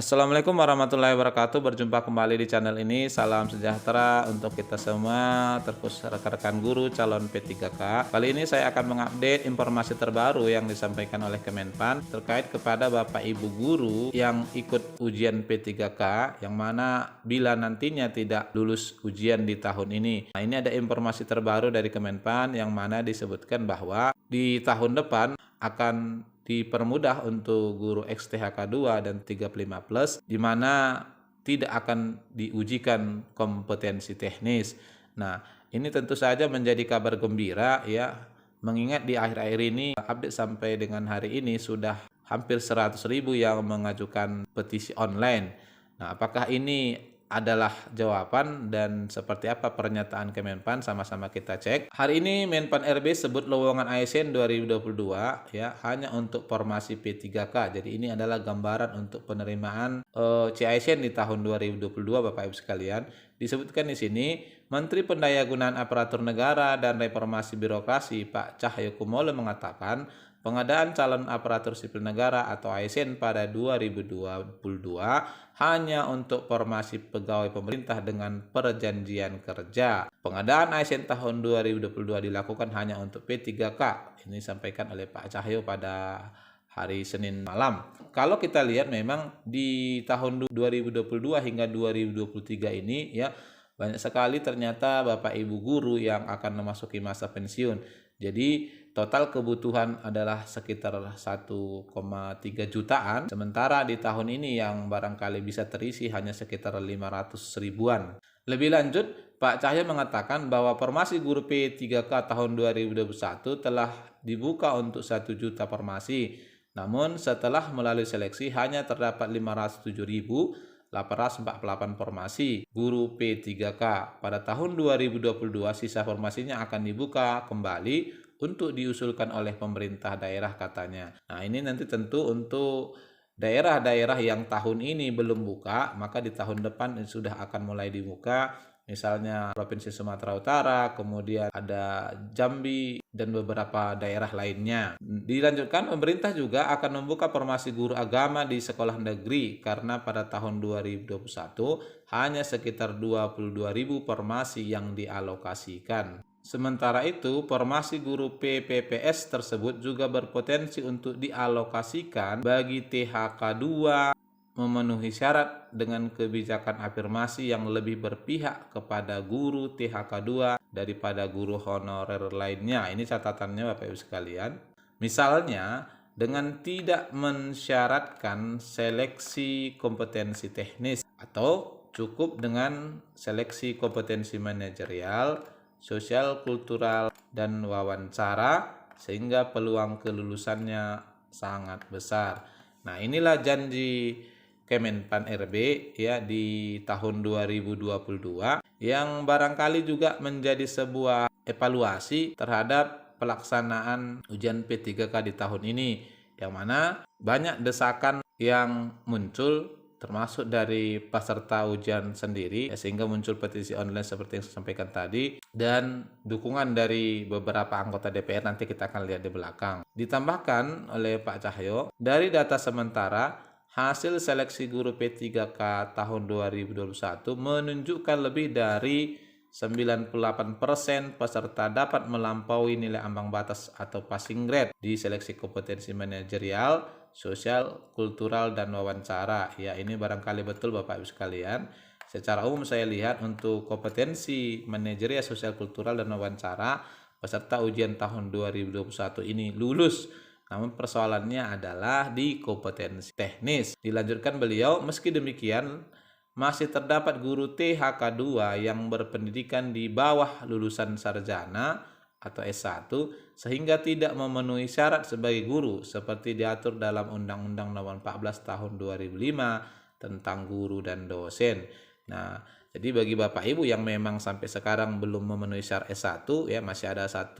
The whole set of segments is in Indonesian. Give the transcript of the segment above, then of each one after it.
Assalamualaikum warahmatullahi wabarakatuh. Berjumpa kembali di channel ini. Salam sejahtera untuk kita semua, terkhusus rekan-rekan guru calon P3K. Kali ini saya akan mengupdate informasi terbaru yang disampaikan oleh Kemenpan terkait kepada Bapak Ibu guru yang ikut ujian P3K, yang mana bila nantinya tidak lulus ujian di tahun ini. Nah, ini ada informasi terbaru dari Kemenpan yang mana disebutkan bahwa di tahun depan akan dipermudah untuk guru XTHK 2 dan 35 plus, di mana tidak akan diujikan kompetensi teknis. Nah, ini tentu saja menjadi kabar gembira ya, mengingat di akhir-akhir ini update sampai dengan hari ini sudah hampir 100.000 yang mengajukan petisi online. Nah, apakah ini adalah jawaban dan seperti apa pernyataan Kemenpan, sama-sama kita cek. Hari ini Menpan RB sebut lowongan ASN 2022 ya hanya untuk formasi P3K. Jadi ini adalah gambaran untuk penerimaan CASN di tahun 2022 Bapak Ibu sekalian. Disebutkan di sini Menteri Pendayagunaan Aparatur Negara dan Reformasi Birokrasi Pak Cahyokumolo mengatakan pengadaan calon aparatur sipil negara atau ASN pada 2022 hanya untuk formasi pegawai pemerintah dengan perjanjian kerja. Pengadaan ASN tahun 2022 dilakukan hanya untuk P3K. Ini disampaikan oleh Pak Cahyo pada hari Senin malam. Kalau kita lihat memang di tahun 2022 hingga 2023 ini ya banyak sekali ternyata Bapak Ibu guru yang akan memasuki masa pensiun. Jadi total kebutuhan adalah sekitar 1,3 jutaan. Sementara di tahun ini yang barangkali bisa terisi hanya sekitar 500 ribuan. Lebih lanjut, Pak Cahyo mengatakan bahwa formasi guru P3K tahun 2021 telah dibuka untuk 1 juta formasi. Namun setelah melalui seleksi hanya terdapat 507.848 formasi guru P3K. Pada tahun 2022 sisa formasinya akan dibuka kembali untuk diusulkan oleh pemerintah daerah katanya. Nah, ini nanti tentu untuk daerah-daerah yang tahun ini belum buka, maka di tahun depan sudah akan mulai dibuka. Misalnya Provinsi Sumatera Utara, kemudian ada Jambi, dan beberapa daerah lainnya. Dilanjutkan, pemerintah juga akan membuka formasi guru agama di sekolah negeri karena pada tahun 2021 hanya sekitar 22.000 formasi yang dialokasikan. Sementara itu, formasi guru PPPS tersebut juga berpotensi untuk dialokasikan bagi THK 2 memenuhi syarat dengan kebijakan afirmasi yang lebih berpihak kepada guru THK 2 daripada guru honorer lainnya. Ini catatannya Bapak Ibu sekalian. Misalnya, dengan tidak mensyaratkan seleksi kompetensi teknis atau cukup dengan seleksi kompetensi manajerial, sosial, kultural, dan wawancara, sehingga peluang kelulusannya sangat besar. Nah, inilah janji Kemenpan RB ya di tahun 2022 yang barangkali juga menjadi sebuah evaluasi terhadap pelaksanaan ujian P3K di tahun ini, yang mana banyak desakan yang muncul termasuk dari peserta ujian sendiri, sehingga muncul petisi online seperti yang saya sampaikan tadi, dan dukungan dari beberapa anggota DPR nanti kita akan lihat di belakang. Ditambahkan oleh Pak Cahyo, dari data sementara hasil seleksi guru P3K tahun 2021 menunjukkan lebih dari 98% peserta dapat melampaui nilai ambang batas atau passing grade di seleksi kompetensi manajerial, sosial, kultural, dan wawancara. Ya, ini barangkali betul Bapak Ibu sekalian. Secara umum saya lihat untuk kompetensi manajerial, sosial, kultural, dan wawancara, peserta ujian tahun 2021 ini lulus. Namun persoalannya adalah di kompetensi teknis. Dilanjutkan beliau, meski demikian masih terdapat guru THK 2 yang berpendidikan di bawah lulusan sarjana atau S1 sehingga tidak memenuhi syarat sebagai guru seperti diatur dalam Undang-Undang Nomor 14 Tahun 2005 tentang guru dan dosen. Nah, jadi bagi Bapak Ibu yang memang sampai sekarang belum memenuhi syarat S1 ya, masih ada 1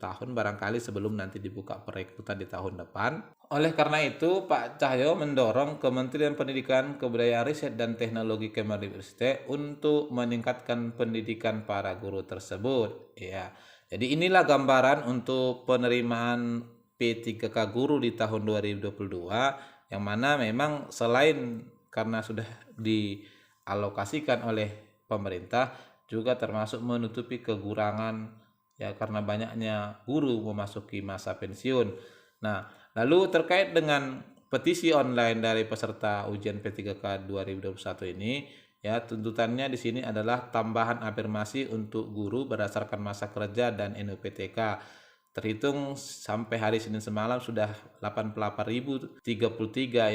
tahun barangkali sebelum nanti dibuka perekrutan di tahun depan. Oleh karena itu, Pak Cahyo mendorong Kementerian Pendidikan, Kebudayaan, Riset, dan Teknologi Kemendikbudristek untuk meningkatkan pendidikan para guru tersebut. Ya, jadi inilah gambaran untuk penerimaan P3K guru di tahun 2022, yang mana memang selain karena sudah dialokasikan oleh pemerintah juga termasuk menutupi kekurangan ya karena banyaknya guru memasuki masa pensiun. Nah, lalu terkait dengan petisi online dari peserta ujian P3K 2021 ini, ya tuntutannya di sini adalah tambahan afirmasi untuk guru berdasarkan masa kerja dan NUPTK. Terhitung sampai hari Senin semalam sudah 88.033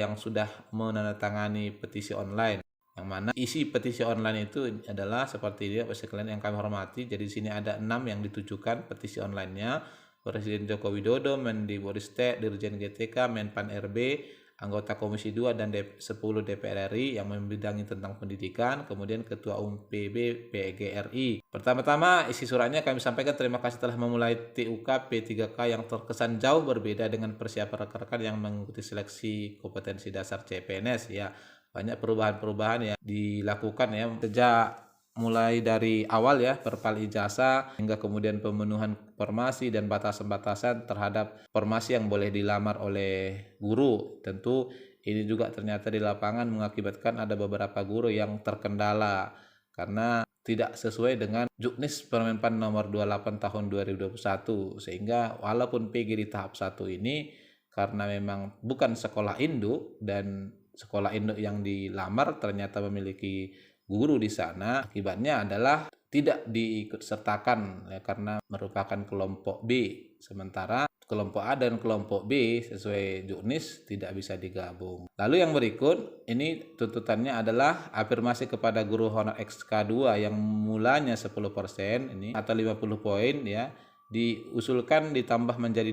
yang sudah menandatangani petisi online. Yang mana isi petisi online itu adalah seperti ini Bapak sekalian yang kami hormati. Jadi di sini ada 6 yang ditujukan petisi online-nya. Presiden Joko Widodo, Mendikbudristek, Dirjen GTK, Menpan RB, anggota Komisi 2 dan 10 DPR RI yang membidangi tentang pendidikan, kemudian Ketua Umum PB PGRI. Pertama-tama isi suratnya kami sampaikan terima kasih telah memulai TUK P3K yang terkesan jauh berbeda dengan persiapan rekan-rekan yang mengikuti seleksi kompetensi dasar CPNS ya. Banyak perubahan-perubahan yang dilakukan ya sejak mulai dari awal ya perpal ijazah hingga kemudian pemenuhan formasi dan batasan-batasan terhadap formasi yang boleh dilamar oleh guru. Tentu ini juga ternyata di lapangan mengakibatkan ada beberapa guru yang terkendala karena tidak sesuai dengan Juknis Permenpan nomor 28 tahun 2021 sehingga walaupun PG di tahap 1 ini karena memang bukan sekolah induk dan sekolah induk yang dilamar ternyata memiliki guru di sana, akibatnya adalah tidak diikut sertakan ya, karena merupakan kelompok B, sementara kelompok A dan kelompok B sesuai Juknis tidak bisa digabung. Lalu yang berikut ini tuntutannya adalah afirmasi kepada guru honor XK2 yang mulanya 10% ini atau 50 poin ya diusulkan ditambah menjadi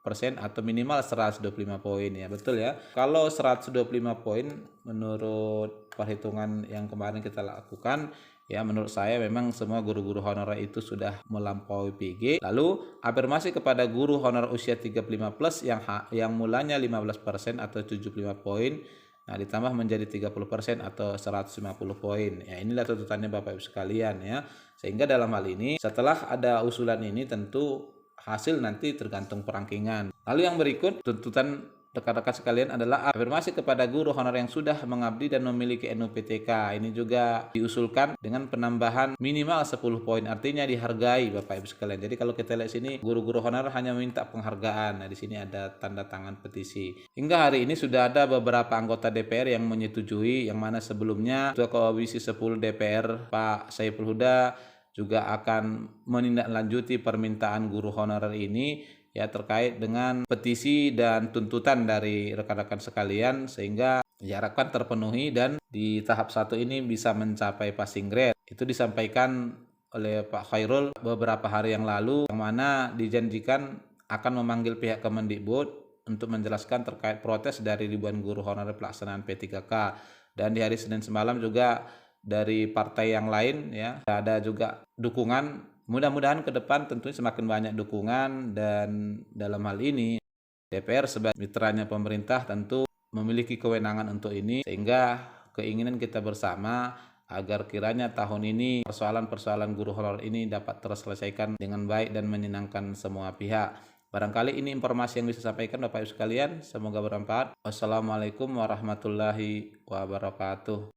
25% atau minimal 125 poin ya, betul ya. Kalau 125 poin menurut perhitungan yang kemarin kita lakukan ya, menurut saya memang semua guru-guru honorer itu sudah melampaui PG. Lalu afirmasi kepada guru honor usia 35 plus yang mulanya 15% atau 75 poin, nah ditambah menjadi 30% atau 150 poin. Ya inilah tuntutannya Bapak Ibu sekalian ya. Sehingga dalam hal ini setelah ada usulan ini tentu hasil nanti tergantung perangkingan. Lalu yang berikut tuntutan rekan-rekan sekalian adalah afirmasi kepada guru honor yang sudah mengabdi dan memiliki NUPTK. Ini juga diusulkan dengan penambahan minimal 10 poin. Artinya dihargai Bapak Ibu sekalian. Jadi kalau kita lihat sini guru-guru honor hanya meminta penghargaan. Nah, di sini ada tanda tangan petisi. Hingga hari ini sudah ada beberapa anggota DPR yang menyetujui, yang mana sebelumnya Ketua Komisi 10 DPR Pak Saiful Huda juga akan menindaklanjuti permintaan guru honorer ini ya terkait dengan petisi dan tuntutan dari rekan-rekan sekalian sehingga diharapkan terpenuhi dan di tahap 1 ini bisa mencapai passing grade. Itu disampaikan oleh Pak Khairul beberapa hari yang lalu yang mana dijanjikan akan memanggil pihak Kemendikbud untuk menjelaskan terkait protes dari ribuan guru honorer pelaksanaan P3K. Dan di hari Senin semalam juga dari partai yang lain ya ada juga dukungan. Mudah-mudahan ke depan tentunya semakin banyak dukungan dan dalam hal ini DPR sebagai mitranya pemerintah tentu memiliki kewenangan untuk ini sehingga keinginan kita bersama agar kiranya tahun ini persoalan-persoalan guru honor ini dapat terselesaikan dengan baik dan menyenangkan semua pihak. Barangkali ini informasi yang bisa sampaikan Bapak Ibu sekalian, semoga bermanfaat. Wassalamualaikum warahmatullahi wabarakatuh.